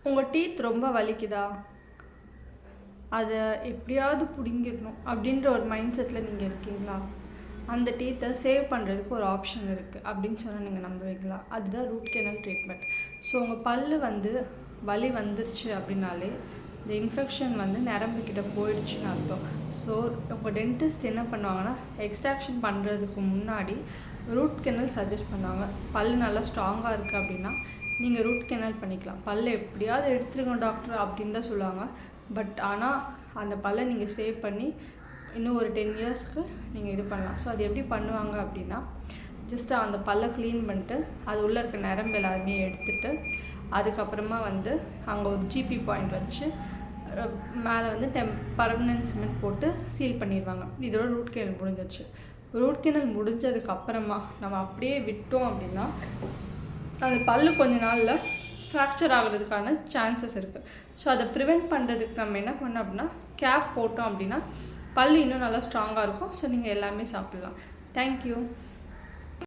உங்கள் டீத் ரொம்ப வலிக்குதா? அதை எப்படியாவது பிடுங்கிடணும் அப்படின்ற ஒரு மைண்ட் செட்டில் நீங்கள் இருக்கீங்களா? அந்த டீத்தை சேவ் பண்ணுறதுக்கு ஒரு ஆப்ஷன் இருக்குது அப்படின்னு சொன்னால் நீங்கள் நம்புவீங்களா? அதுதான் ரூட் கெனல் ட்ரீட்மெண்ட். ஸோ உங்கள் பல் வலி வந்துருச்சு அப்படின்னாலே இந்த இன்ஃபெக்ஷன் நரம்புக்கிட்ட போயிடுச்சுன்னு அர்த்தம். ஸோ உங்கள் டென்டிஸ்ட் என்ன பண்ணுவாங்கன்னா, எக்ஸ்ட்ராக்ஷன் பண்ணுறதுக்கு முன்னாடி ரூட் கெனல் சஜஸ்ட் பண்ணுவாங்க. பல் நல்லா ஸ்ட்ராங்காக இருக்குது அப்படின்னா நீங்கள் ரூட் கெனல் பண்ணிக்கலாம். பல்லை எப்படியாவது எடுத்துருங்க டாக்டர் அப்படின்னு தான் சொல்லுவாங்க. பட் ஆனால் அந்த பல்லை நீங்கள் சேவ் பண்ணி இன்னும் ஒரு 10 இயர்ஸ்க்கு நீங்கள் இது பண்ணலாம். ஸோ அது எப்படி பண்ணுவாங்க அப்படின்னா, ஜஸ்ட்டு அந்த பல்லை க்ளீன் பண்ணிட்டு அது உள்ளே இருக்க நரம்பு எல்லாருமே எடுத்துகிட்டு அதுக்கப்புறமா அங்கே ஒரு ஜிபி பாயிண்ட் வச்சு மேலே பர்மனன்ட் சிமெண்ட் போட்டு சீல் பண்ணிடுவாங்க. இதோட ரூட் கெனல் முடிஞ்சிடுச்சு. ரூட் கெனல் முடிஞ்சதுக்கப்புறமா நம்ம அப்படியே விட்டோம் அப்படின்னா அந்த பல்லு கொஞ்ச நாளில் ஃப்ராக்சர் ஆகிறதுக்கான சான்சஸ் இருக்குது. ஸோ அதை ப்ரிவெண்ட் பண்ணுறதுக்கு நம்ம என்ன பண்ணோம் அப்படின்னா, கேப் போட்டோம் அப்படின்னா பல் இன்னும் நல்லா ஸ்ட்ராங்காக இருக்கும். ஸோ நீங்கள் எல்லாமே சாப்பிட்லாம். தேங்க்யூ.